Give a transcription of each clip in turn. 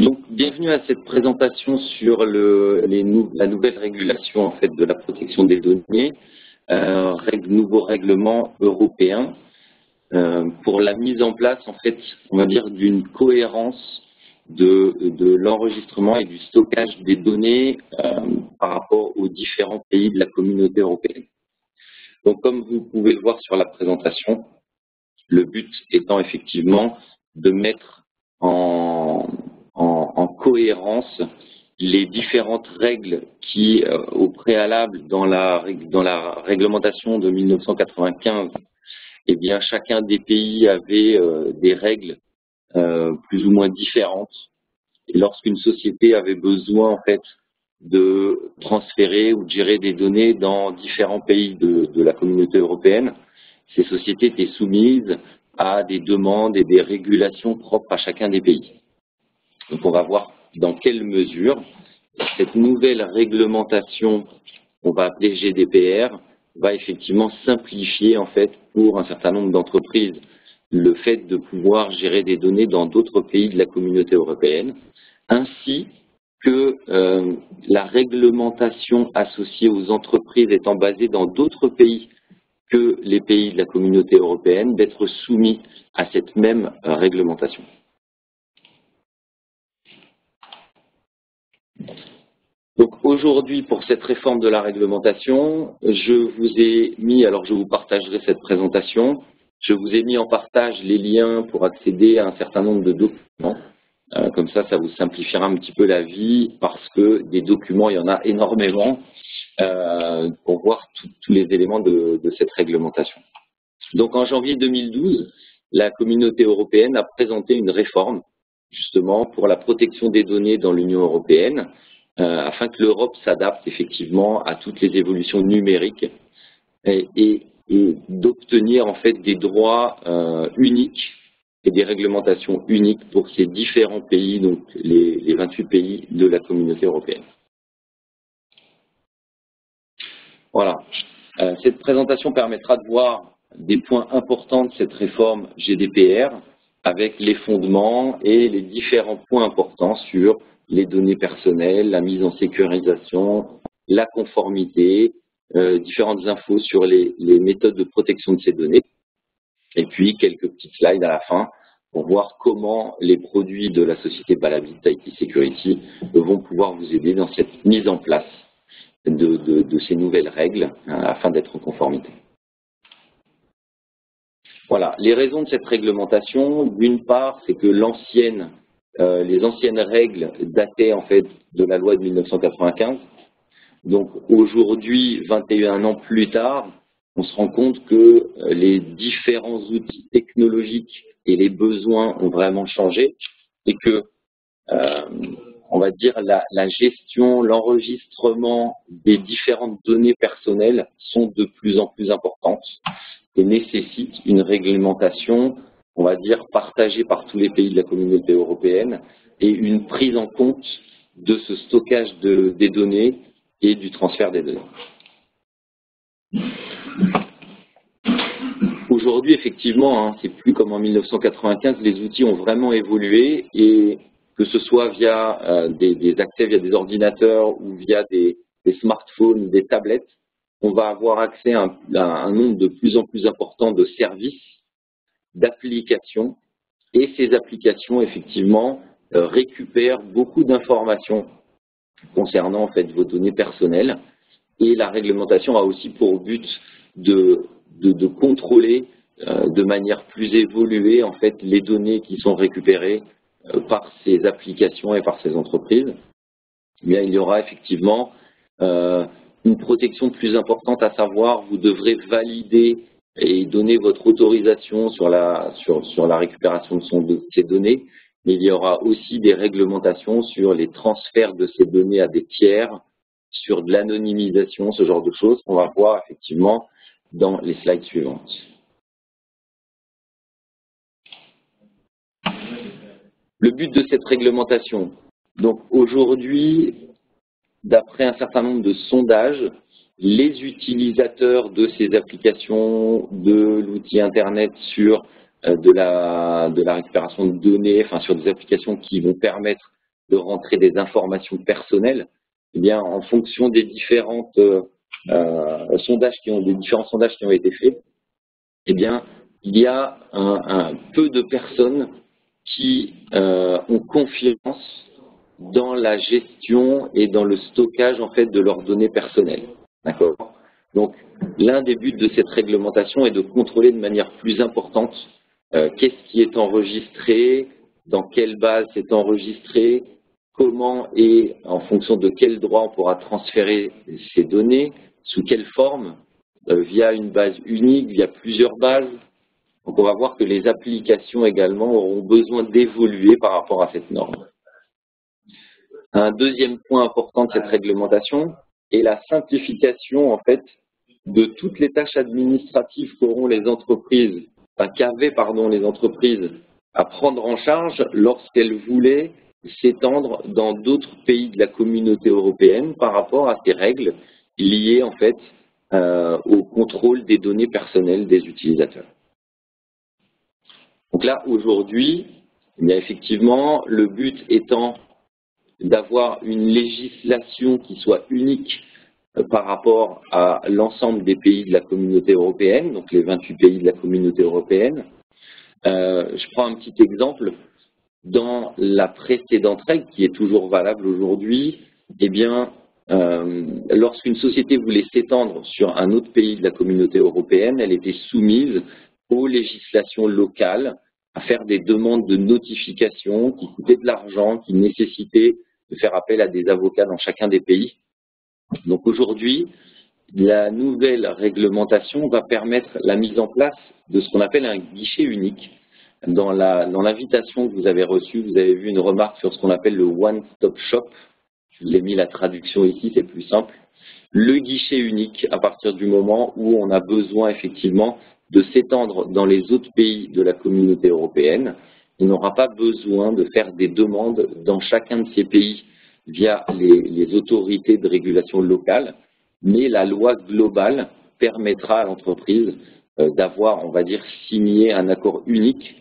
Donc, bienvenue à cette présentation sur la nouvelle régulation en fait de la protection des données, nouveau règlement européen pour la mise en place en fait, on va dire, d'une cohérence de l'enregistrement et du stockage des données par rapport aux différents pays de la communauté européenne. Donc, comme vous pouvez le voir sur la présentation, le but étant effectivement de mettre en cohérence les différentes règles qui, au préalable, dans la réglementation de 1995, eh bien, chacun des pays avait des règles plus ou moins différentes. Et lorsqu'une société avait besoin, en fait, de transférer ou de gérer des données dans différents pays de la communauté européenne, ces sociétés étaient soumises à des demandes et des régulations propres à chacun des pays. Donc on va voir dans quelle mesure cette nouvelle réglementation, on va appeler GDPR, va effectivement simplifier en fait pour un certain nombre d'entreprises le fait de pouvoir gérer des données dans d'autres pays de la communauté européenne, ainsi que la réglementation associée aux entreprises étant basée dans d'autres pays que les pays de la communauté européenne, d'être soumis à cette même réglementation. Donc aujourd'hui, pour cette réforme de la réglementation, je vous ai mis, alors je vous partagerai cette présentation, je vous ai mis en partage les liens pour accéder à un certain nombre de documents. Comme ça, ça vous simplifiera un petit peu la vie parce que des documents, il y en a énormément pour voir tous les éléments de cette réglementation. Donc en janvier 2012, la communauté européenne a présenté une réforme justement pour la protection des données dans l'Union européenne afin que l'Europe s'adapte effectivement à toutes les évolutions numériques et d'obtenir en fait des droits uniques et des réglementations uniques pour ces différents pays, donc les 28 pays de la communauté européenne. Voilà. Cette présentation permettra de voir des points importants de cette réforme GDPR avec les fondements et les différents points importants sur les données personnelles, la mise en sécurisation, la conformité, différentes infos sur les méthodes de protection de ces données. Et puis, quelques petites slides à la fin pour voir comment les produits de la société Balabit IT Security vont pouvoir vous aider dans cette mise en place de ces nouvelles règles afin d'être en conformité. Voilà, les raisons de cette réglementation, d'une part, c'est que les anciennes règles dataient en fait de la loi de 1995. Donc aujourd'hui, 21 ans plus tard, on se rend compte que les différents outils technologiques et les besoins ont vraiment changé et que, on va dire, la gestion, l'enregistrement des différentes données personnelles sont de plus en plus importantes et nécessitent une réglementation, on va dire, partagée par tous les pays de la communauté européenne et une prise en compte de ce stockage des données et du transfert des données. Aujourd'hui, effectivement, c'est plus comme en 1995, les outils ont vraiment évolué et que ce soit via des accès via des ordinateurs ou via des smartphones, des tablettes, on va avoir accès à un nombre de plus en plus important de services, d'applications, et ces applications, effectivement, récupèrent beaucoup d'informations concernant en fait vos données personnelles. Et la réglementation a aussi pour but de contrôler de manière plus évoluée en fait les données qui sont récupérées par ces applications et par ces entreprises. Eh bien, il y aura effectivement une protection plus importante, à savoir vous devrez valider et donner votre autorisation sur la récupération de ces données, mais il y aura aussi des réglementations sur les transferts de ces données à des tiers, sur de l'anonymisation, ce genre de choses qu'on va voir effectivement dans les slides suivantes. Le but de cette réglementation. Donc aujourd'hui, d'après un certain nombre de sondages, les utilisateurs de ces applications, de l'outil Internet sur de la récupération de données, enfin sur des applications qui vont permettre de rentrer des informations personnelles, eh bien, en fonction des différentes des différents sondages qui ont été faits, eh bien, il y a un peu de personnes qui ont confiance dans la gestion et dans le stockage en fait de leurs données personnelles. D'accord ? Donc, l'un des buts de cette réglementation est de contrôler de manière plus importante qu'est-ce qui est enregistré, dans quelle base c'est enregistré, comment et en fonction de quel droit on pourra transférer ces données, sous quelle forme, via une base unique, via plusieurs bases. Donc on va voir que les applications également auront besoin d'évoluer par rapport à cette norme. Un deuxième point important de cette réglementation est la simplification en fait de toutes les tâches administratives qu'auront les entreprises, qu'avaient les entreprises à prendre en charge lorsqu'elles voulaient s'étendre dans d'autres pays de la communauté européenne par rapport à ces règles liées en fait au contrôle des données personnelles des utilisateurs. Donc là, aujourd'hui, effectivement, le but étant d'avoir une législation qui soit unique par rapport à l'ensemble des pays de la communauté européenne, donc les 28 pays de la communauté européenne. Je prends un petit exemple. Dans la précédente règle, qui est toujours valable aujourd'hui, eh bien, lorsqu'une société voulait s'étendre sur un autre pays de la communauté européenne, elle était soumise aux législations locales, à faire des demandes de notification qui coûtaient de l'argent, qui nécessitaient de faire appel à des avocats dans chacun des pays. Donc aujourd'hui, la nouvelle réglementation va permettre la mise en place de ce qu'on appelle un guichet unique. Dans l'invitation que vous avez reçue, vous avez vu une remarque sur ce qu'on appelle le one-stop shop. Je vous ai mis la traduction ici, c'est plus simple. Le guichet unique à partir du moment où on a besoin effectivement de s'étendre dans les autres pays de la communauté européenne. On n'aura pas besoin de faire des demandes dans chacun de ces pays via les autorités de régulation locales, mais la loi globale permettra à l'entreprise d'avoir, on va dire, signé un accord unique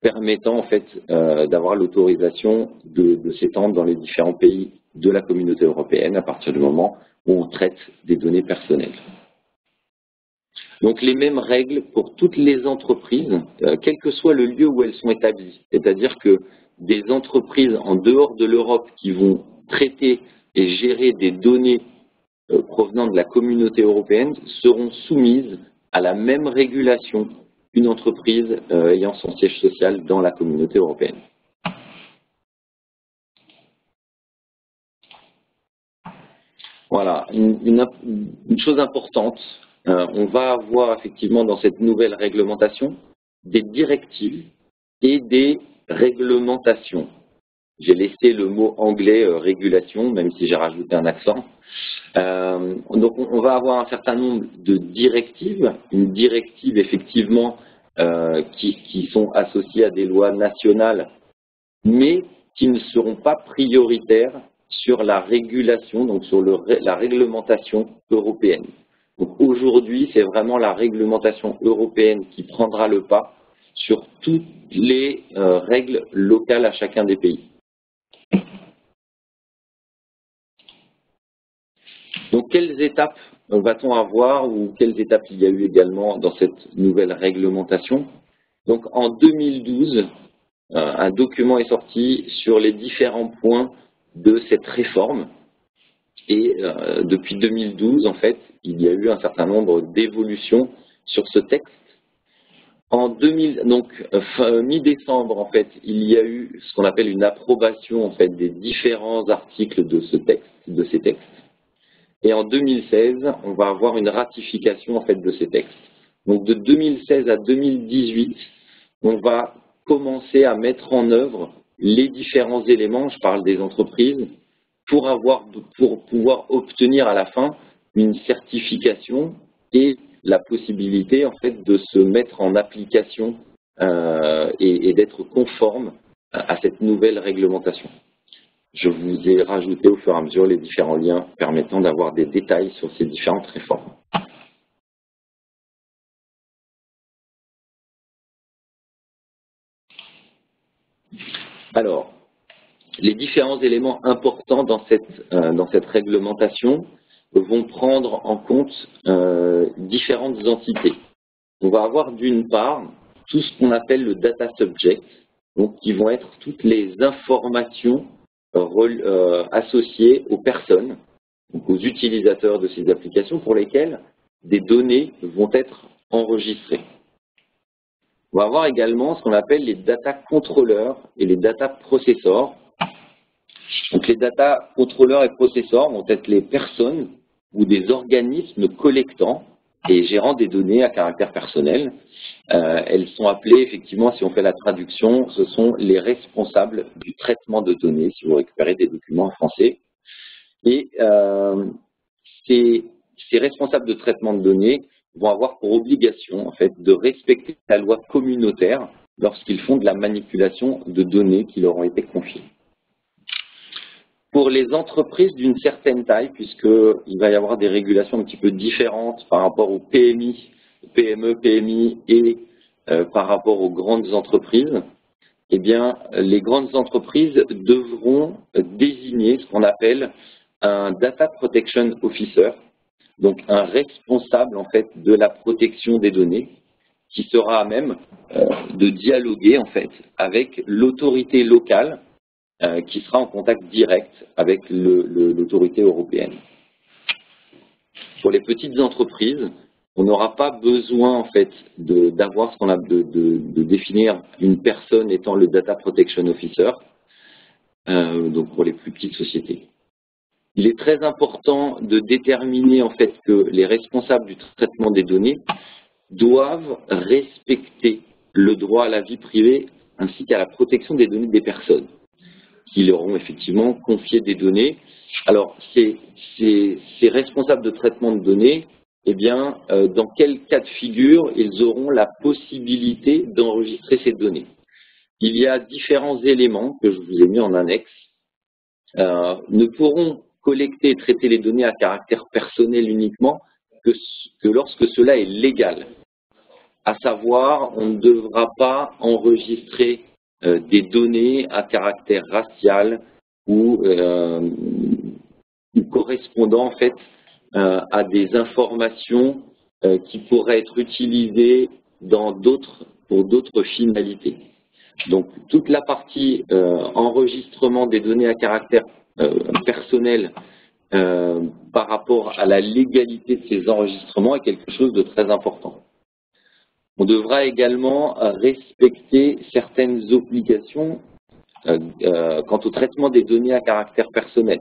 permettant en fait d'avoir l'autorisation de s'étendre dans les différents pays de la communauté européenne à partir du moment où on traite des données personnelles. Donc les mêmes règles pour toutes les entreprises, quel que soit le lieu où elles sont établies. C'est-à-dire que des entreprises en dehors de l'Europe qui vont traiter et gérer des données provenant de la communauté européenne seront soumises à la même régulation qu'une entreprise ayant son siège social dans la communauté européenne. Voilà, une chose importante, on va avoir effectivement dans cette nouvelle réglementation des directives et des réglementations. J'ai laissé le mot anglais régulation, même si j'ai rajouté un accent. Donc on va avoir un certain nombre de directives, une directive effectivement qui sont associées à des lois nationales, mais qui ne seront pas prioritaires sur la régulation, donc sur la réglementation européenne. Donc aujourd'hui, c'est vraiment la réglementation européenne qui prendra le pas sur toutes les règles locales à chacun des pays. Donc quelles étapes va-t-on avoir ou quelles étapes il y a eu également dans cette nouvelle réglementation? Donc en 2012, un document est sorti sur les différents points de cette réforme. Et depuis 2012, en fait, il y a eu un certain nombre d'évolutions sur ce texte. En mi-décembre, en fait, il y a eu ce qu'on appelle une approbation en fait des différents articles de ce texte, de ces textes. Et en 2016, on va avoir une ratification en fait de ces textes. Donc de 2016 à 2018, on va commencer à mettre en œuvre les différents éléments, je parle des entreprises, pour pouvoir obtenir à la fin une certification et la possibilité en fait de se mettre en application et d'être conforme à cette nouvelle réglementation. Je vous ai rajouté au fur et à mesure les différents liens permettant d'avoir des détails sur ces différentes réformes. Alors, Les différents éléments importants dans cette réglementation vont prendre en compte différentes entités. On va avoir d'une part tout ce qu'on appelle le data subject, donc qui vont être toutes les informations associées aux personnes, donc aux utilisateurs de ces applications pour lesquelles des données vont être enregistrées. On va avoir également ce qu'on appelle les data controllers et les data processors. Donc les data controllers et processors vont être les personnes ou des organismes collectant et gérant des données à caractère personnel. Elles sont appelées, effectivement, si on fait la traduction, ce sont les responsables du traitement de données, si vous récupérez des documents en français. Et ces responsables de traitement de données vont avoir pour obligation, en fait, de respecter la loi communautaire lorsqu'ils font de la manipulation de données qui leur ont été confiées. Pour les entreprises d'une certaine taille, puisqu'il va y avoir des régulations un petit peu différentes par rapport aux PMI, PME, PMI et par rapport aux grandes entreprises, eh bien, les grandes entreprises devront désigner ce qu'on appelle un Data Protection Officer, donc un responsable en fait de la protection des données, qui sera à même de dialoguer en fait avec l'autorité locale qui sera en contact direct avec l'autorité européenne. Pour les petites entreprises, on n'aura pas besoin en fait d'avoir ce qu'on a de définir une personne étant le Data Protection Officer, donc pour les plus petites sociétés. Il est très important de déterminer en fait que les responsables du traitement des données doivent respecter le droit à la vie privée ainsi qu'à la protection des données des personnes qui leur ont effectivement confié des données. Alors, ces responsables de traitement de données, eh bien, dans quel cas de figure ils auront la possibilité d'enregistrer ces données? Il y a différents éléments que je vous ai mis en annexe. Ne pourront collecter et traiter les données à caractère personnel uniquement que lorsque cela est légal. À savoir, on ne devra pas enregistrer des données à caractère racial ou correspondant en fait à des informations qui pourraient être utilisées pour d'autres finalités. Donc toute la partie enregistrement des données à caractère personnel par rapport à la légalité de ces enregistrements est quelque chose de très important. On devra également respecter certaines obligations quant au traitement des données à caractère personnel.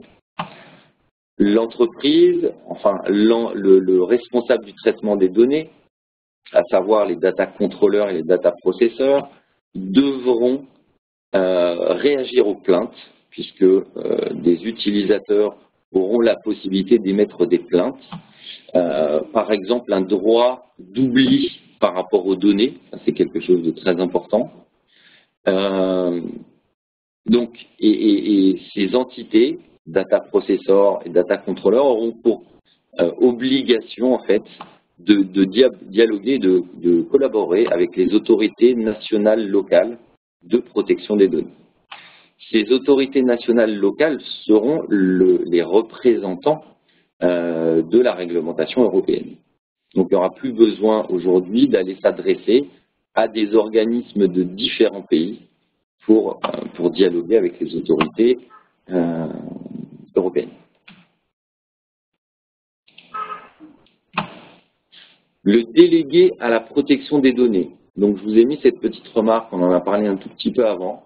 L'entreprise, enfin le responsable du traitement des données, à savoir les data controllers et les data processors, devront réagir aux plaintes, puisque des utilisateurs auront la possibilité d'émettre des plaintes. Par exemple, un droit d'oubli par rapport aux données, c'est quelque chose de très important. Donc, et ces entités, data processors et data controllers, auront pour obligation en fait de dialoguer, de collaborer avec les autorités nationales locales de protection des données. Ces autorités nationales locales seront les représentants de la réglementation européenne. Donc il n'y aura plus besoin aujourd'hui d'aller s'adresser à des organismes de différents pays pour dialoguer avec les autorités européennes. Le délégué à la protection des données. Donc je vous ai mis cette petite remarque, on en a parlé un tout petit peu avant.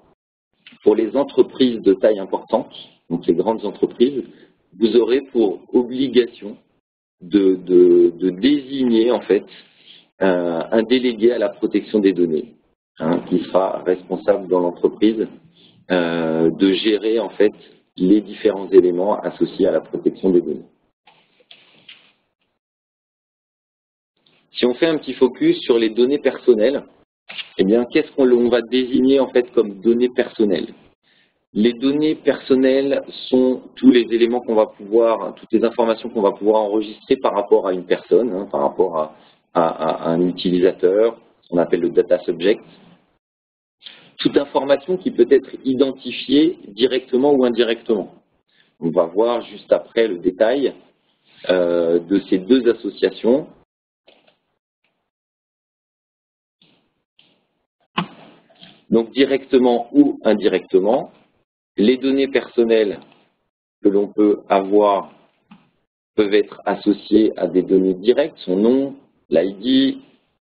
Pour les entreprises de taille importante, donc les grandes entreprises, vous aurez pour obligation de désigner en fait un délégué à la protection des données, qui sera responsable dans l'entreprise de gérer en fait les différents éléments associés à la protection des données. Si on fait un petit focus sur les données personnelles, eh bien, qu'est-ce qu'on va désigner en fait comme données personnelles? Les données personnelles sont tous les éléments qu'on va pouvoir, toutes les informations qu'on va pouvoir enregistrer par rapport à une personne, par rapport à un utilisateur, ce qu'on appelle le data subject. toute information qui peut être identifiée directement ou indirectement. On va voir juste après le détail de ces deux associations. Donc directement ou indirectement, les données personnelles que l'on peut avoir peuvent être associées à des données directes, son nom, l'ID,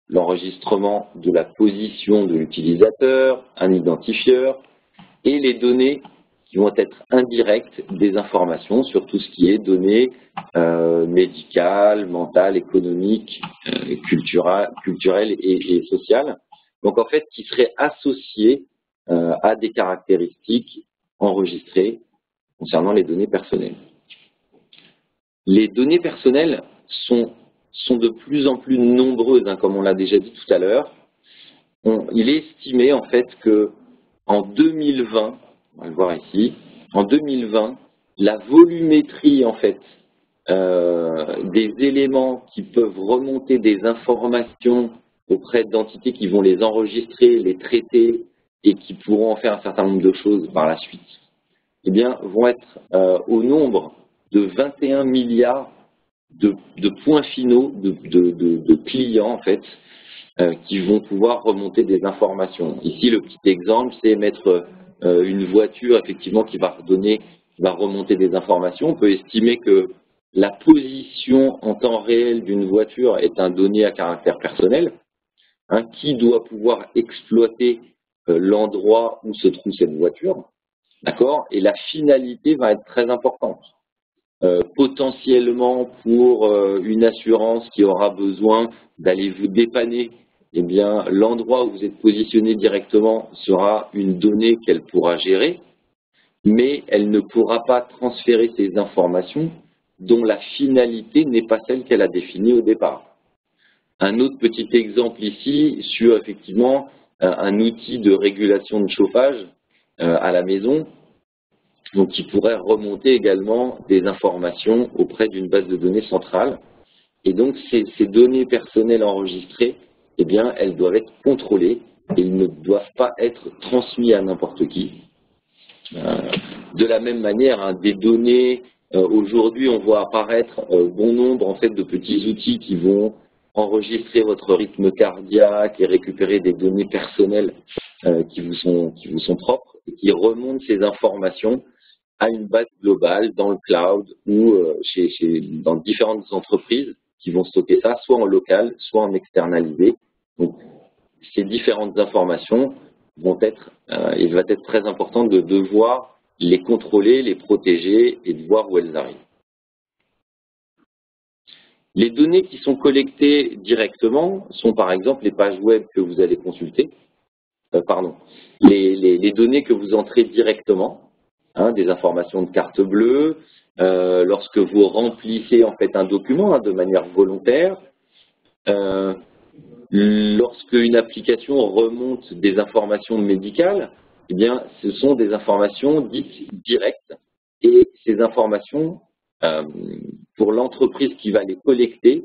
l'enregistrement de la position de l'utilisateur, un identifieur, et les données qui vont être indirectes, des informations sur tout ce qui est données médicales, mentales, économiques, culturelles et sociales. Donc en fait, qui seraient associées à des caractéristiques enregistrées concernant les données personnelles. Les données personnelles sont de plus en plus nombreuses, hein, comme on l'a déjà dit tout à l'heure. Il est estimé en fait que en 2020, on va le voir ici, en 2020, la volumétrie en fait des éléments qui peuvent remonter des informations auprès d'entités qui vont les enregistrer, les traiter et qui pourront en faire un certain nombre de choses par la suite, eh bien, vont être au nombre de 21 milliards de points finaux de clients en fait qui vont pouvoir remonter des informations. Ici, le petit exemple, c'est mettre une voiture effectivement qui va remonter des informations. On peut estimer que la position en temps réel d'une voiture est un donné à caractère personnel. Hein, qui doit pouvoir exploiter l'endroit où se trouve cette voiture, d'accord? Et la finalité va être très importante. Potentiellement pour une assurance qui aura besoin d'aller vous dépanner, eh bien l'endroit où vous êtes positionné directement sera une donnée qu'elle pourra gérer, mais elle ne pourra pas transférer ces informations dont la finalité n'est pas celle qu'elle a définie au départ. Un autre petit exemple ici sur effectivement un outil de régulation de chauffage à la maison, donc qui pourrait remonter également des informations auprès d'une base de données centrale. Et donc ces données personnelles enregistrées, eh bien, elles doivent être contrôlées et elles ne doivent pas être transmises à n'importe qui. De la même manière, hein, des données, aujourd'hui on voit apparaître bon nombre en fait de petits outils qui vont enregistrer votre rythme cardiaque et récupérer des données personnelles qui vous sont propres et qui remontent ces informations à une base globale dans le cloud ou dans différentes entreprises qui vont stocker ça, soit en local, soit en externalisé. Donc, ces différentes informations vont être, il va être très important de devoir les contrôler, les protéger et de voir où elles arrivent. Les données qui sont collectées directement sont par exemple les pages web que vous allez consulter, les données que vous entrez directement, hein, des informations de carte bleue, lorsque vous remplissez en fait un document hein, de manière volontaire, lorsque une application remonte des informations médicales, eh bien ce sont des informations dites directes et ces informations pour l'entreprise qui va les collecter,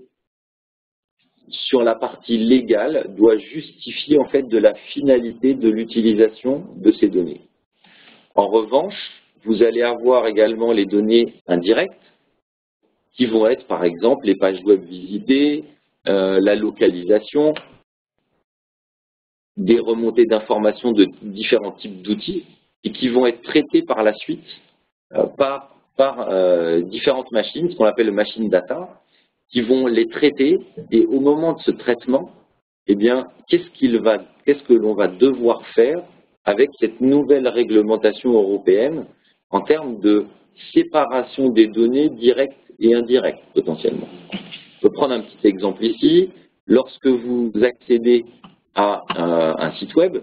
sur la partie légale, doit justifier en fait de la finalité de l'utilisation de ces données. En revanche, vous allez avoir également les données indirectes, qui vont être par exemple les pages web visitées, la localisation, des remontées d'informations de différents types d'outils, et qui vont être traitées par la suite par différentes machines, ce qu'on appelle le machine data, qui vont les traiter et au moment de ce traitement, eh bien, qu'est-ce que l'on va devoir faire avec cette nouvelle réglementation européenne en termes de séparation des données directes et indirectes potentiellement. Je peux prendre un petit exemple ici. Lorsque vous accédez à un site web,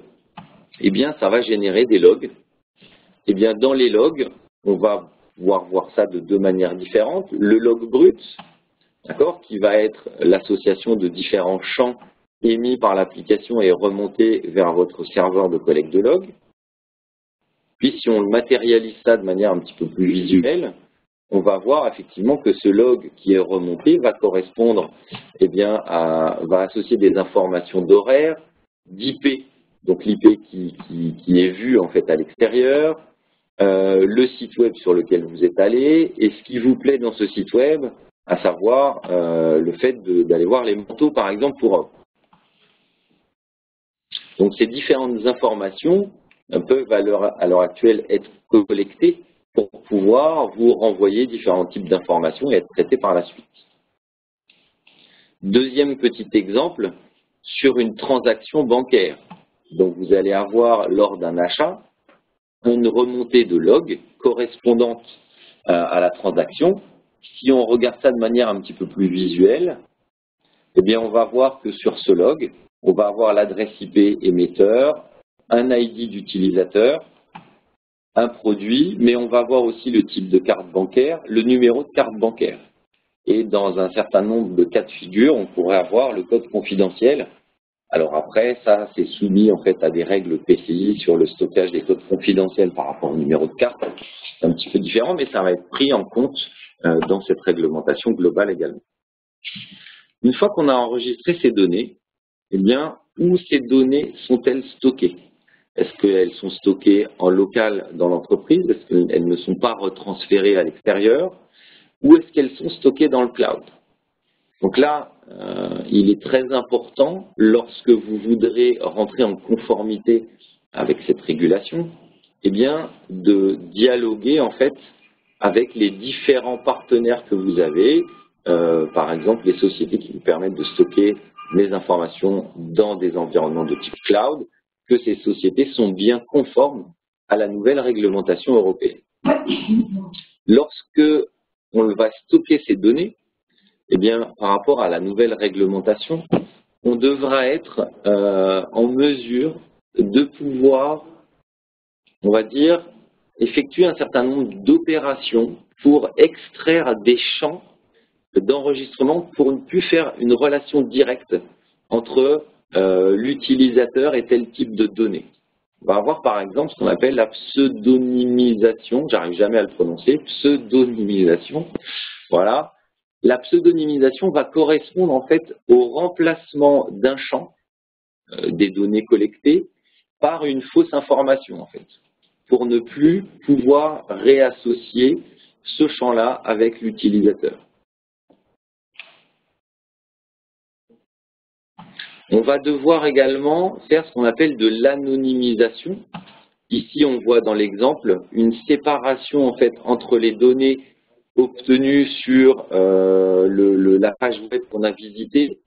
eh bien, ça va générer des logs. Eh bien, dans les logs, on va pouvoir voir ça de deux manières différentes. Le log brut, d'accord, qui va être l'association de différents champs émis par l'application et remontés vers votre serveur de collecte de logs. Puis, si on matérialise ça de manière un petit peu plus visuelle, on va voir effectivement que ce log qui est remonté va correspondre, eh bien, va associer des informations d'horaire, d'IP donc l'IP qui est vu en fait à l'extérieur, le site web sur lequel vous êtes allé, et ce qui vous plaît dans ce site web, à savoir le fait d'aller voir les manteaux par exemple pour hommes. Donc ces différentes informations peuvent à l'heure actuelle être collectées pour pouvoir vous renvoyer différents types d'informations et être traitées par la suite. Deuxième petit exemple, sur une transaction bancaire. Donc vous allez avoir lors d'un achat une remontée de log correspondante à la transaction. Si on regarde ça de manière un petit peu plus visuelle, eh bien on va voir que sur ce log, on va avoir l'adresse IP émetteur, un ID d'utilisateur, un produit, mais on va voir aussi le type de carte bancaire, le numéro de carte bancaire. Et dans un certain nombre de cas de figure, on pourrait avoir le code confidentiel. Alors après, ça, c'est soumis en fait à des règles PCI sur le stockage des codes confidentiels par rapport au numéro de carte. C'est un petit peu différent, mais ça va être pris en compte dans cette réglementation globale également. Une fois qu'on a enregistré ces données, eh bien, où ces données sont-elles stockées? Est-ce qu'elles sont stockées en local dans l'entreprise? Est-ce qu'elles ne sont pas retransférées à l'extérieur? Ou est-ce qu'elles sont stockées dans le cloud? Donc là, il est très important, lorsque vous voudrez rentrer en conformité avec cette régulation, eh bien, de dialoguer en fait avec les différents partenaires que vous avez, par exemple les sociétés qui vous permettent de stocker les informations dans des environnements de type cloud, que ces sociétés sont bien conformes à la nouvelle réglementation européenne. Lorsque on va stocker ces données, eh bien, par rapport à la nouvelle réglementation, on devra être en mesure de pouvoir, on va dire, effectuer un certain nombre d'opérations pour extraire des champs d'enregistrement pour ne plus faire une relation directe entre l'utilisateur et tel type de données. On va avoir par exemple ce qu'on appelle la pseudonymisation, j'arrive jamais à le prononcer, pseudonymisation, voilà. La pseudonymisation va correspondre en fait au remplacement d'un champ des données collectées par une fausse information en fait, pour ne plus pouvoir réassocier ce champ-là avec l'utilisateur. On va devoir également faire ce qu'on appelle de l'anonymisation. Ici, on voit dans l'exemple une séparation en fait entre les données obtenues sur la page web qu'on a visitée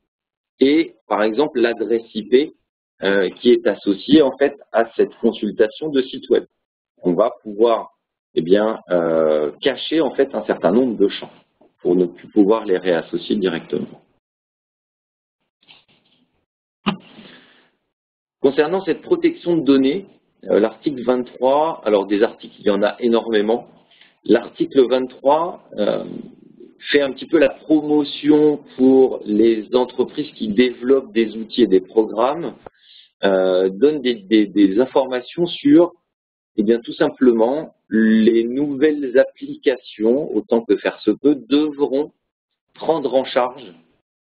et, par exemple, l'adresse IP qui est associée en fait à cette consultation de site web. On va pouvoir cacher en fait un certain nombre de champs pour ne plus pouvoir les réassocier directement. Concernant cette protection de données, l'article 23, alors des articles, il y en a énormément. L'article 23 fait un petit peu la promotion pour les entreprises qui développent des outils et des programmes, donne des informations sur, eh bien, tout simplement, les nouvelles applications, autant que faire se peut, devront prendre en charge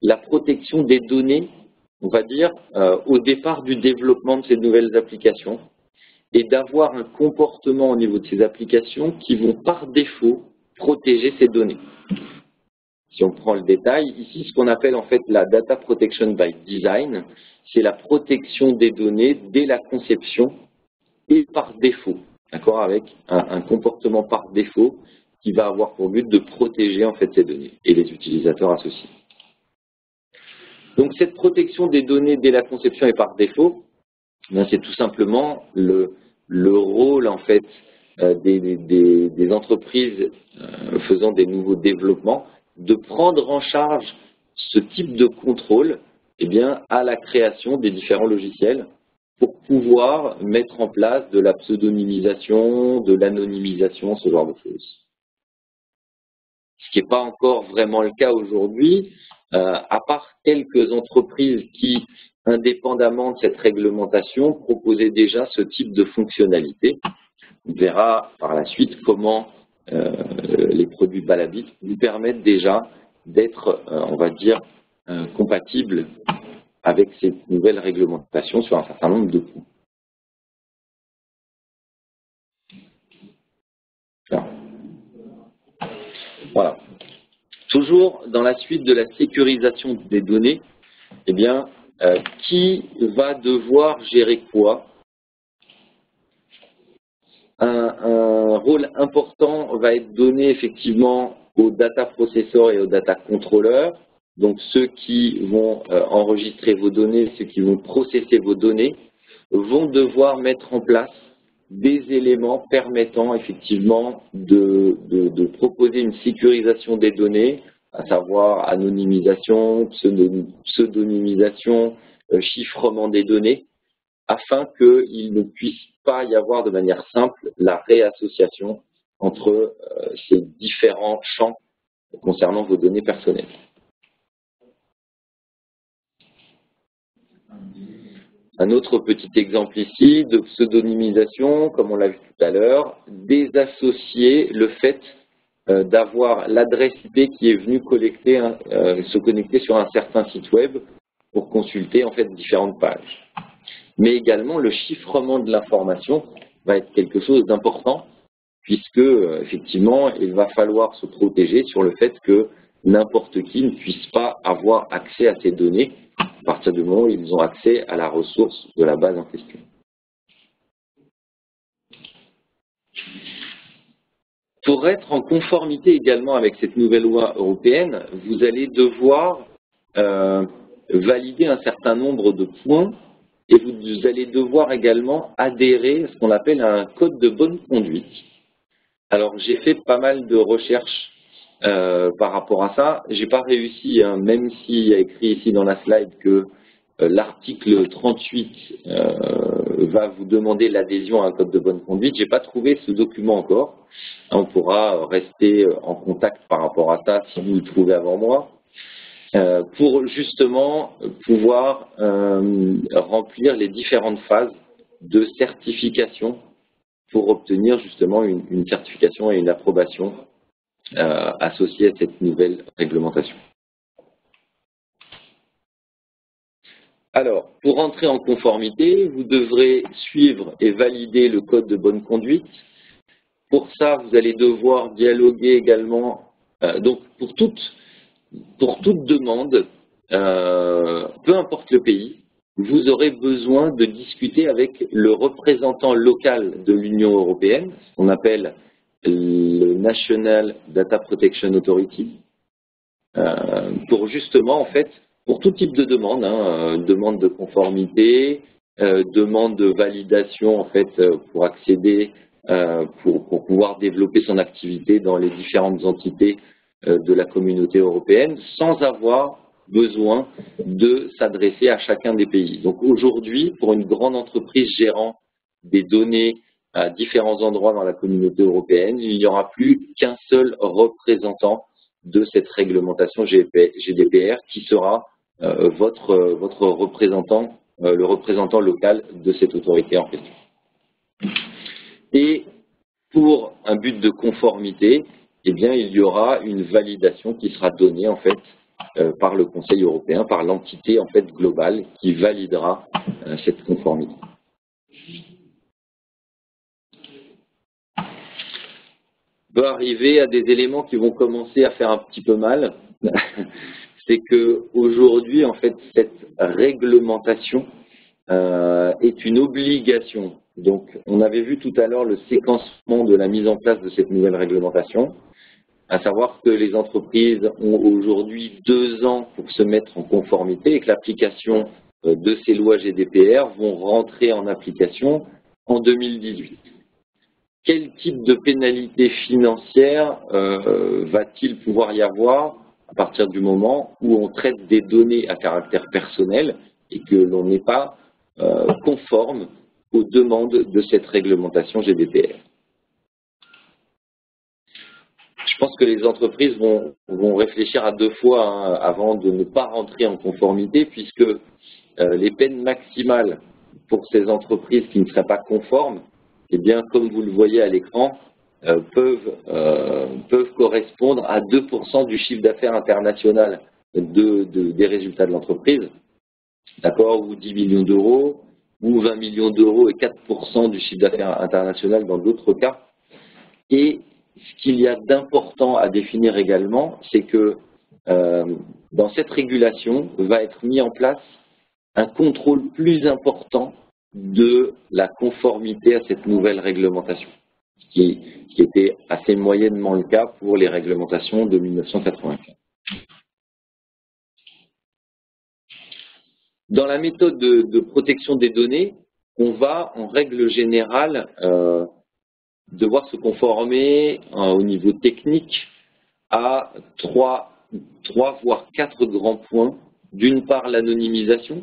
la protection des données, on va dire, au départ du développement de ces nouvelles applications, et d'avoir un comportement au niveau de ces applications qui vont par défaut protéger ces données. Si on prend le détail, ici ce qu'on appelle en fait la data protection by design, c'est la protection des données dès la conception et par défaut, d'accord, avec un comportement par défaut qui va avoir pour but de protéger en fait ces données et les utilisateurs associés. Donc cette protection des données dès la conception et par défaut, c'est tout simplement le rôle en fait des entreprises faisant des nouveaux développements de prendre en charge ce type de contrôle à la création des différents logiciels pour pouvoir mettre en place de la pseudonymisation, de l'anonymisation, ce genre de choses. Ce qui n'est pas encore vraiment le cas aujourd'hui, à part quelques entreprises qui, indépendamment de cette réglementation, proposaient déjà ce type de fonctionnalité. On verra par la suite comment les produits Balabit nous permettent déjà d'être, on va dire, compatibles avec ces nouvelles réglementations sur un certain nombre de points. Voilà. Toujours dans la suite de la sécurisation des données, eh bien, qui va devoir gérer quoi? Un rôle important va être donné effectivement aux data processors et aux data controllers, donc ceux qui vont enregistrer vos données, ceux qui vont processer vos données, vont devoir mettre en place des éléments permettant effectivement de proposer une sécurisation des données, à savoir anonymisation, pseudonymisation, chiffrement des données, afin qu'il ne puisse pas y avoir de manière simple la réassociation entre ces différents champs concernant vos données personnelles. Un autre petit exemple ici de pseudonymisation, comme on l'a vu tout à l'heure, désassocier le fait d'avoir l'adresse IP qui est venue se connecter sur un certain site web pour consulter en fait différentes pages. Mais également le chiffrement de l'information va être quelque chose d'important puisque effectivement il va falloir se protéger sur le fait que n'importe qui ne puisse pas avoir accès à ces données à partir du moment où ils ont accès à la ressource de la base en question. Pour être en conformité également avec cette nouvelle loi européenne, vous allez devoir valider un certain nombre de points et vous allez devoir également adhérer à ce qu'on appelle un code de bonne conduite. Alors j'ai fait pas mal de recherches par rapport à ça. J'ai pas réussi, hein, même s'il y a écrit ici dans la slide que l'article 38 va vous demander l'adhésion à un code de bonne conduite. J'ai pas trouvé ce document encore. On pourra rester en contact par rapport à ça si vous le trouvez avant moi, pour justement pouvoir remplir les différentes phases de certification pour obtenir justement une certification et une approbation associée à cette nouvelle réglementation. Alors, pour entrer en conformité, vous devrez suivre et valider le code de bonne conduite. Pour ça, vous allez devoir dialoguer également, donc pour toute demande, peu importe le pays, vous aurez besoin de discuter avec le représentant local de l'Union européenne, ce qu'on appelle le National Data Protection Authority, pour justement, en fait, pour tout type de demande, hein, demande de conformité, demande de validation, en fait, pour accéder, pour pouvoir développer son activité dans les différentes entités de la communauté européenne, sans avoir besoin de s'adresser à chacun des pays. Donc aujourd'hui, pour une grande entreprise gérant des données à différents endroits dans la communauté européenne, il n'y aura plus qu'un seul représentant de cette réglementation GDPR qui sera votre représentant, le représentant local de cette autorité en question. Et pour un but de conformité, eh bien, il y aura une validation qui sera donnée en fait par le Conseil européen, par l'entité en fait globale qui validera cette conformité. On peut arriver à des éléments qui vont commencer à faire un petit peu mal. C'est que aujourd'hui, en fait, cette réglementation est une obligation. Donc, on avait vu tout à l'heure le séquencement de la mise en place de cette nouvelle réglementation, à savoir que les entreprises ont aujourd'hui 2 ans pour se mettre en conformité et que l'application de ces lois GDPR vont rentrer en application en 2018. Quel type de pénalité financière va-t-il pouvoir y avoir à partir du moment où on traite des données à caractère personnel et que l'on n'est pas conforme aux demandes de cette réglementation GDPR? Je pense que les entreprises vont réfléchir à 2 fois hein, avant de ne pas rentrer en conformité, puisque les peines maximales pour ces entreprises qui ne seraient pas conformes, eh bien, comme vous le voyez à l'écran, peuvent correspondre à 2% du chiffre d'affaires international des résultats de l'entreprise, d'accord, ou 10 millions d'euros, ou 20 millions d'euros et 4% du chiffre d'affaires international dans d'autres cas. Et ce qu'il y a d'important à définir également, c'est que dans cette régulation va être mis en place un contrôle plus important de la conformité à cette nouvelle réglementation, ce qui était assez moyennement le cas pour les réglementations de 1995. Dans la méthode de protection des données, on va en règle générale devoir se conformer au niveau technique à trois voire quatre grands points. D'une part, l'anonymisation,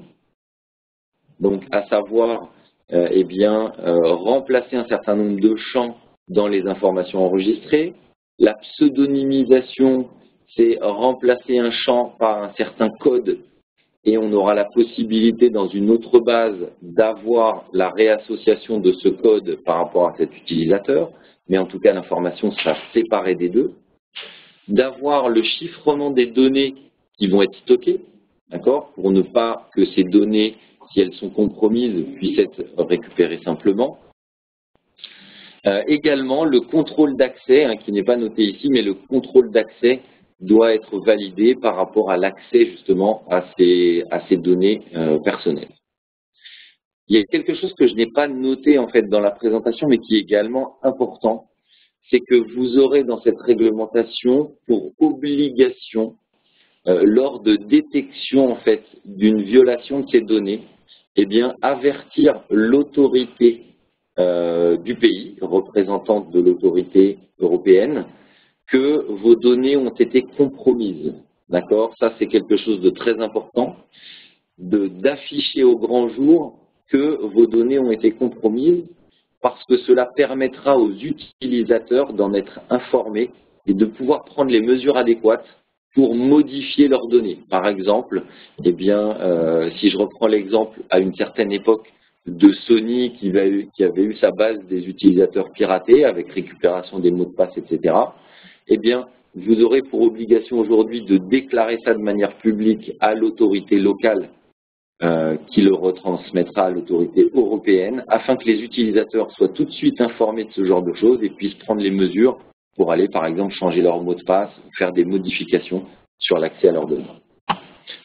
donc à savoir remplacer un certain nombre de champs dans les informations enregistrées. La pseudonymisation, c'est remplacer un champ par un certain code et on aura la possibilité dans une autre base d'avoir la réassociation de ce code par rapport à cet utilisateur, mais en tout cas l'information sera séparée des deux. D'avoir le chiffrement des données qui vont être stockées, d'accord, pour ne pas que ces données, si elles sont compromises, puissent être récupérées simplement. Également, le contrôle d'accès, qui n'est pas noté ici, mais le contrôle d'accès doit être validé par rapport à l'accès justement à ces données personnelles. Il y a quelque chose que je n'ai pas noté en fait dans la présentation, mais qui est également important, c'est que vous aurez dans cette réglementation pour obligation, lors de détection en fait d'une violation de ces données, avertir l'autorité du pays, représentante de l'autorité européenne, que vos données ont été compromises. D'accord? Ça, c'est quelque chose de très important, d'afficher au grand jour que vos données ont été compromises, parce que cela permettra aux utilisateurs d'en être informés et de pouvoir prendre les mesures adéquates pour modifier leurs données. Par exemple, si je reprends l'exemple à une certaine époque de Sony qui avait eu sa base des utilisateurs piratés avec récupération des mots de passe, etc., vous aurez pour obligation aujourd'hui de déclarer ça de manière publique à l'autorité locale qui le retransmettra à l'autorité européenne afin que les utilisateurs soient tout de suite informés de ce genre de choses et puissent prendre les mesures pour aller, par exemple, changer leur mot de passe ou faire des modifications sur l'accès à leurs données.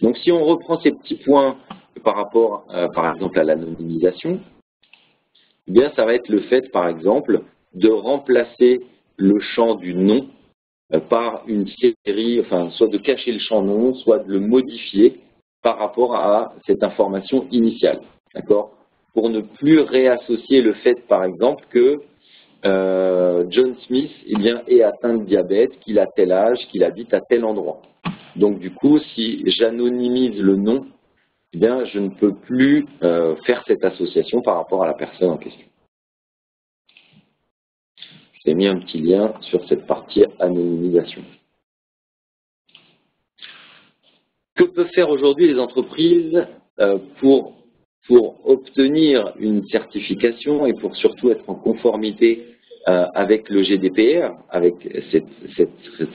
Donc, si on reprend ces petits points par rapport, par exemple, à l'anonymisation, ça va être le fait, par exemple, de remplacer le champ du nom par une série, soit de cacher le champ nom, soit de le modifier par rapport à cette information initiale, d'accord? Pour ne plus réassocier le fait, par exemple, que John Smith est atteint de diabète, qu'il a tel âge, qu'il habite à tel endroit. Donc du coup, si j'anonymise le nom, je ne peux plus faire cette association par rapport à la personne en question. J'ai mis un petit lien sur cette partie anonymisation. Que peuvent faire aujourd'hui les entreprises pour obtenir une certification et pour surtout être en conformité avec le GDPR, avec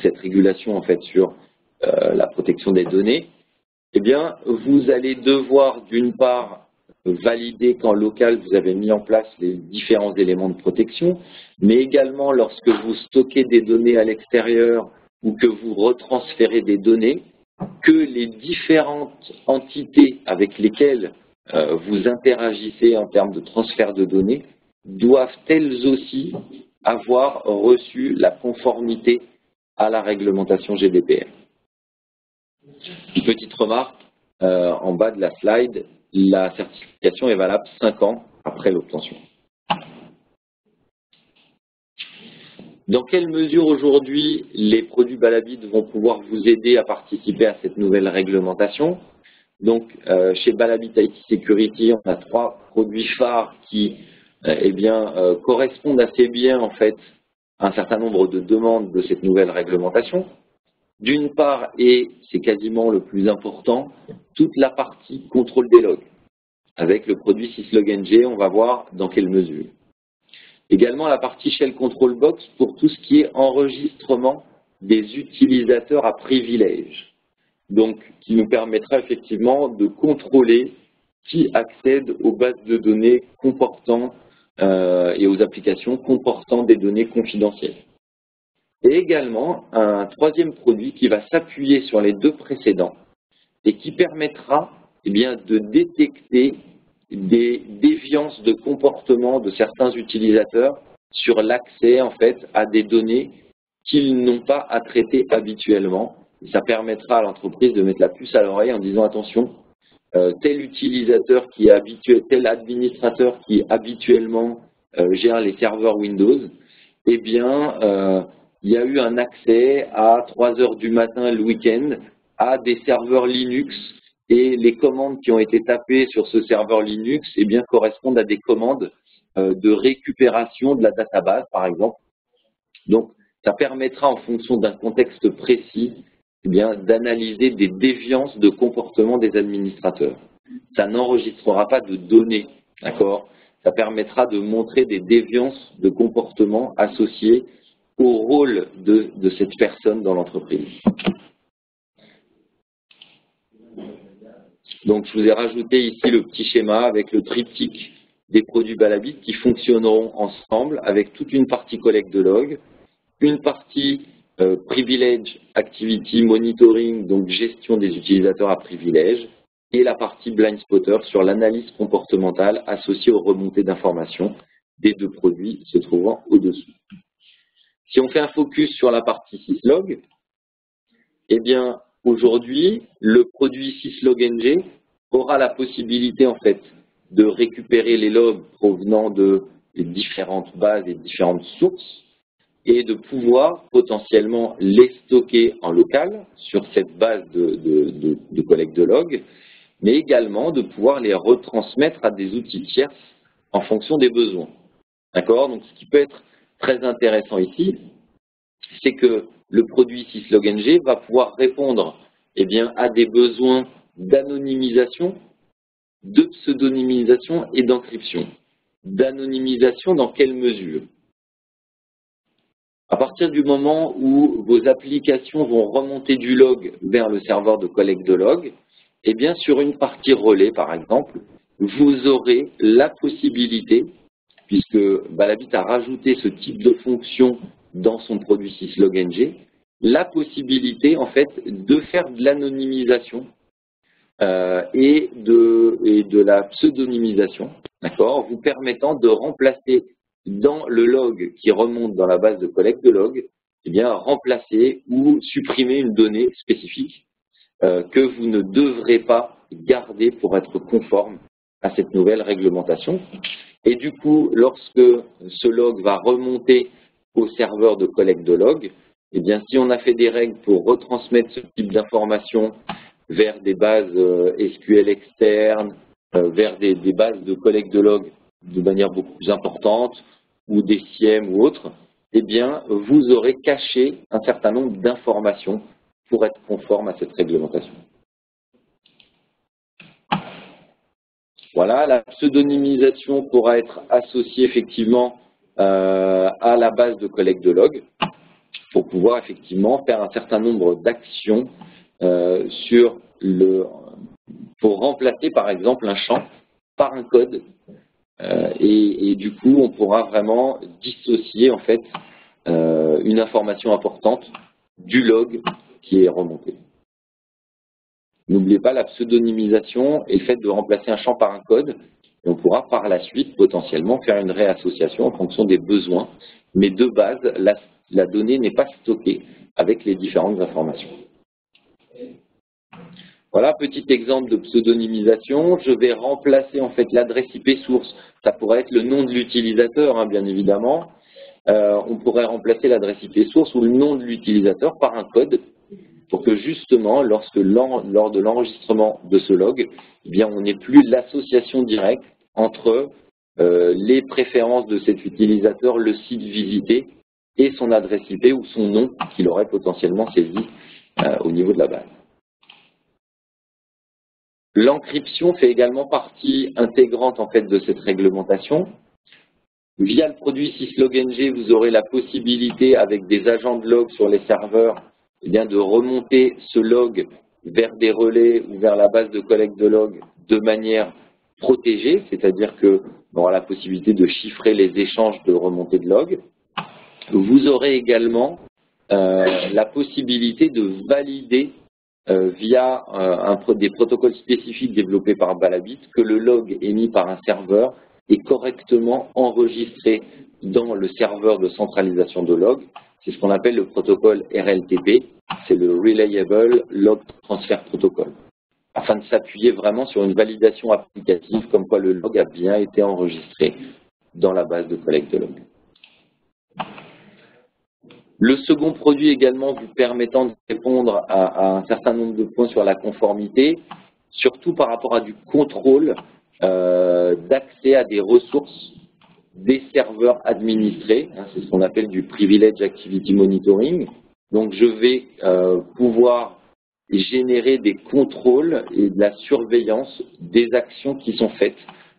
cette régulation en fait sur la protection des données? Vous allez devoir d'une part valider qu'en local vous avez mis en place les différents éléments de protection, mais également lorsque vous stockez des données à l'extérieur ou que vous retransférez des données, que les différentes entités avec lesquelles vous interagissez en termes de transfert de données doivent elles aussi avoir reçu la conformité à la réglementation GDPR. Une petite remarque, en bas de la slide, la certification est valable 5 ans après l'obtention. Dans quelle mesure aujourd'hui les produits Balabit vont pouvoir vous aider à participer à cette nouvelle réglementation? Donc, chez Balabit IT Security, on a 3 produits phares qui correspondent assez bien en fait à un certain nombre de demandes de cette nouvelle réglementation. D'une part, et c'est quasiment le plus important, toute la partie contrôle des logs. Avec le produit SysLogNG, on va voir dans quelle mesure. Également la partie Shell Control Box pour tout ce qui est enregistrement des utilisateurs à privilège. Donc, qui nous permettra effectivement de contrôler qui accède aux bases de données comportant et aux applications comportant des données confidentielles. et également un troisième produit qui va s'appuyer sur les deux précédents et qui permettra eh bien, de détecter des déviances de comportement de certains utilisateurs sur l'accès en fait à des données qu'ils n'ont pas à traiter habituellement. Et ça permettra à l'entreprise de mettre la puce à l'oreille en disant attention, tel utilisateur qui est habitué, tel administrateur qui habituellement gère les serveurs Windows, eh bien, il y a eu un accès à 3 heures du matin le week-end à des serveurs Linux et les commandes qui ont été tapées sur ce serveur Linux eh bien, correspondent à des commandes de récupération de la database, par exemple. Donc, ça permettra, en fonction d'un contexte précis, eh bien, d'analyser des déviances de comportement des administrateurs. Ça n'enregistrera pas de données, d'accord? Ça permettra de montrer des déviances de comportement associées au rôle de cette personne dans l'entreprise. Donc, je vous ai rajouté ici le petit schéma avec le triptyque des produits Balabit qui fonctionneront ensemble avec toute une partie collecte de log, une partie privilege activity monitoring, donc gestion des utilisateurs à privilège, et la partie blind spotter sur l'analyse comportementale associée aux remontées d'informations des deux produits se trouvant au-dessous. Si on fait un focus sur la partie syslog, eh bien, aujourd'hui, le produit syslog-ng aura la possibilité, en fait, de récupérer les logs provenant de différentes bases et différentes sources et de pouvoir potentiellement les stocker en local sur cette base de collecte de logs, mais également de pouvoir les retransmettre à des outils tierces en fonction des besoins. D'accord? Donc, ce qui peut être très intéressant ici, c'est que le produit syslog-ng va pouvoir répondre eh bien, à des besoins d'anonymisation, de pseudonymisation et d'encryption. D'anonymisation dans quelle mesure? À partir du moment où vos applications vont remonter du log vers le serveur de collecte de log, eh bien, sur une partie relais, par exemple, vous aurez la possibilité, puisque Balabit a rajouté ce type de fonction dans son produit syslog-ng, la possibilité, en fait, de faire de l'anonymisation et de la pseudonymisation, d'accord, vous permettant de remplacer dans le log qui remonte dans la base de collecte de log, eh bien, remplacer ou supprimer une donnée spécifique que vous ne devrez pas garder pour être conforme à cette nouvelle réglementation. Et du coup, lorsque ce log va remonter au serveur de collecte de log, eh bien, si on a fait des règles pour retransmettre ce type d'informations vers des bases SQL externes, vers des bases de collecte de log de manière beaucoup plus importante, ou des SIEM ou autres, eh bien, vous aurez caché un certain nombre d'informations pour être conforme à cette réglementation. Voilà, la pseudonymisation pourra être associée effectivement à la base de collecte de log pour pouvoir effectivement faire un certain nombre d'actions pour remplacer par exemple un champ par un code et du coup on pourra vraiment dissocier en fait une information importante du log qui est remonté. N'oubliez pas la pseudonymisation et le fait de remplacer un champ par un code. Et on pourra par la suite potentiellement faire une réassociation en fonction des besoins. Mais de base, la donnée n'est pas stockée avec les différentes informations. Voilà, petit exemple de pseudonymisation. Je vais remplacer en fait l'adresse IP source. Ça pourrait être le nom de l'utilisateur, hein, bien évidemment. On pourrait remplacer l'adresse IP source ou le nom de l'utilisateur par un code pour que justement, lors de l'enregistrement de ce log, eh bien, on n'ait plus l'association directe entre les préférences de cet utilisateur, le site visité et son adresse IP ou son nom qu'il aurait potentiellement saisi au niveau de la base. L'encryption fait également partie intégrante en fait de cette réglementation. Via le produit syslog-ng, vous aurez la possibilité, avec des agents de log sur les serveurs, eh bien, de remonter ce log vers des relais ou vers la base de collecte de log de manière protégée, c'est-à-dire qu'on aura la possibilité de chiffrer les échanges de remontée de log. Vous aurez également la possibilité de valider via des protocoles spécifiques développés par Balabit que le log émis par un serveur est correctement enregistré dans le serveur de centralisation de log. C'est ce qu'on appelle le protocole RLTP, c'est le Reliable Log Transfer Protocol, afin de s'appuyer vraiment sur une validation applicative comme quoi le log a bien été enregistré dans la base de collecte de log. Le second produit également vous permettant de répondre à un certain nombre de points sur la conformité, surtout par rapport à du contrôle d'accès à des ressources des serveurs administrés, c'est ce qu'on appelle du Privilege Activity Monitoring. Donc je vais pouvoir générer des contrôles et de la surveillance des actions qui sont faites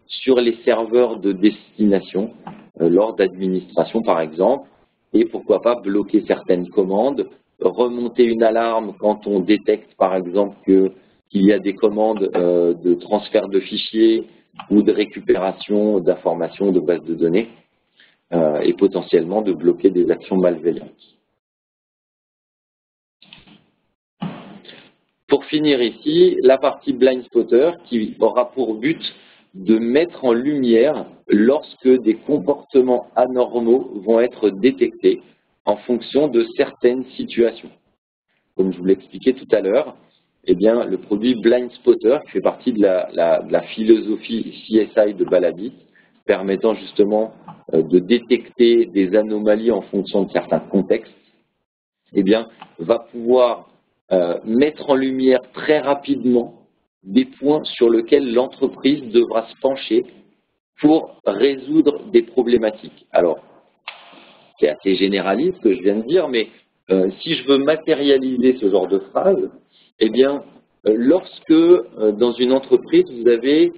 sur les serveurs de destination lors d'administration par exemple, et pourquoi pas bloquer certaines commandes, remonter une alarme quand on détecte par exemple qu'il y a des commandes de transfert de fichiers ou de récupération d'informations de bases de données et potentiellement de bloquer des actions malveillantes. Pour finir ici, la partie Blind Spotter qui aura pour but de mettre en lumière lorsque des comportements anormaux vont être détectés en fonction de certaines situations. Comme je vous l'expliquais tout à l'heure, eh bien, le produit Blind Spotter, qui fait partie de la philosophie CSI de Balabit, permettant justement de détecter des anomalies en fonction de certains contextes, eh bien, va pouvoir mettre en lumière très rapidement des points sur lesquels l'entreprise devra se pencher pour résoudre des problématiques. Alors, c'est assez généraliste ce que je viens de dire, mais si je veux matérialiser ce genre de phrase, eh bien, lorsque dans une entreprise, vous avez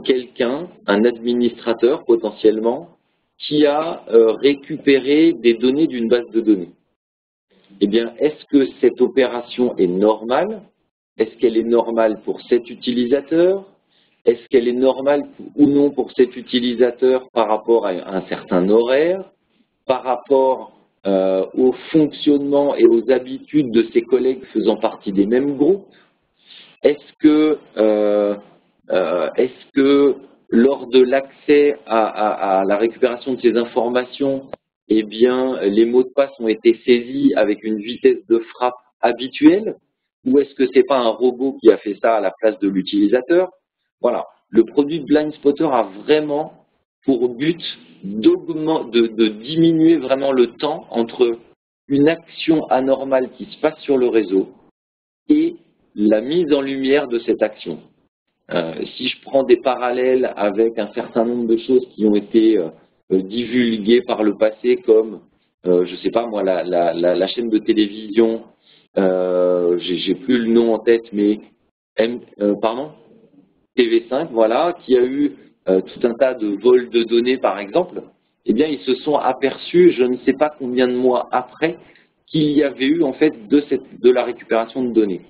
quelqu'un, un administrateur potentiellement, qui a récupéré des données d'une base de données, eh bien, est-ce que cette opération est normale? Est-ce qu'elle est normale pour cet utilisateur? Est-ce qu'elle est normale ou non pour cet utilisateur par rapport à un certain horaire, par rapport au fonctionnement et aux habitudes de ses collègues faisant partie des mêmes groupes? Est-ce que lors de l'accès à la récupération de ces informations, eh bien, les mots de passe ont été saisis avec une vitesse de frappe habituelle? Ou est-ce que ce n'est pas un robot qui a fait ça à la place de l'utilisateur? Voilà. Le produit Blind Spotter a vraiment pour but de diminuer vraiment le temps entre une action anormale qui se passe sur le réseau et la mise en lumière de cette action. Si je prends des parallèles avec un certain nombre de choses qui ont été divulguées par le passé, comme, je ne sais pas moi, la chaîne de télévision, j'ai plus le nom en tête, mais TV5, voilà, qui a eu tout un tas de vols de données, par exemple, eh bien, ils se sont aperçus, je ne sais pas combien de mois après, qu'il y avait eu en fait de la récupération de données.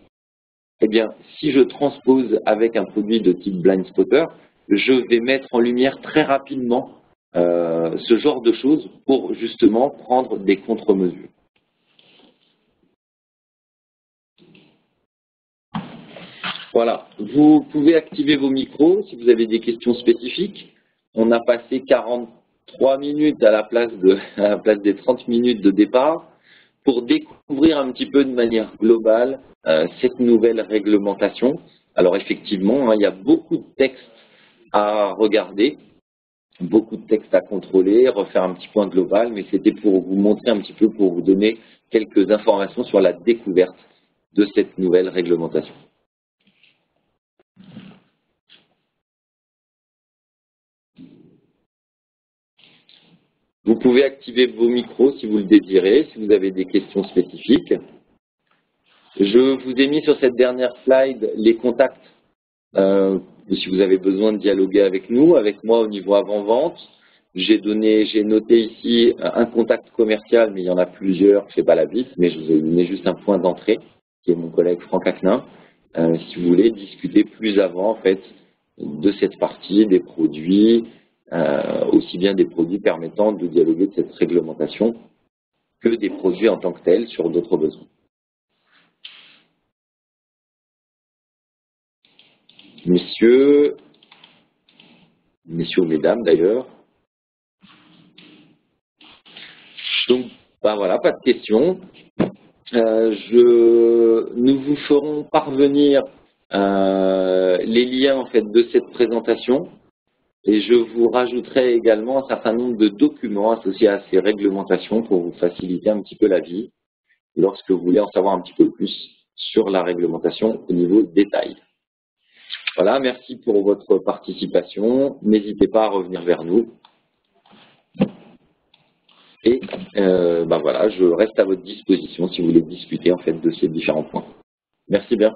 Eh bien, si je transpose avec un produit de type Blind Spotter, je vais mettre en lumière très rapidement ce genre de choses pour justement prendre des contre-mesures. Voilà, vous pouvez activer vos micros si vous avez des questions spécifiques. On a passé 43 minutes à la place des 30 minutes de départ pour découvrir un petit peu de manière globale cette nouvelle réglementation. Alors effectivement, il y a beaucoup de textes à regarder, beaucoup de textes à contrôler, refaire un petit point global, mais c'était pour vous montrer un petit peu, pour vous donner quelques informations sur la découverte de cette nouvelle réglementation. Vous pouvez activer vos micros si vous le désirez, si vous avez des questions spécifiques. Je vous ai mis sur cette dernière slide les contacts, si vous avez besoin de dialoguer avec nous, avec moi au niveau avant-vente. J'ai noté ici un contact commercial, mais il y en a plusieurs chez Balabit, mais je vous ai donné juste un point d'entrée, qui est mon collègue Franck Aquin, si vous voulez discuter plus avant, en fait, de cette partie, des produits, aussi bien des produits permettant de dialoguer de cette réglementation que des produits en tant que tels sur d'autres besoins. Messieurs ou mesdames d'ailleurs. Donc, ben voilà, pas de questions. Nous vous ferons parvenir les liens en fait de cette présentation et je vous rajouterai également un certain nombre de documents associés à ces réglementations pour vous faciliter un petit peu la vie lorsque vous voulez en savoir un petit peu plus sur la réglementation au niveau détail. Voilà, merci pour votre participation. N'hésitez pas à revenir vers nous. Et ben voilà, je reste à votre disposition si vous voulez discuter en fait de ces différents points. Merci bien.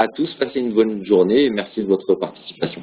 À tous, passez une bonne journée et merci de votre participation.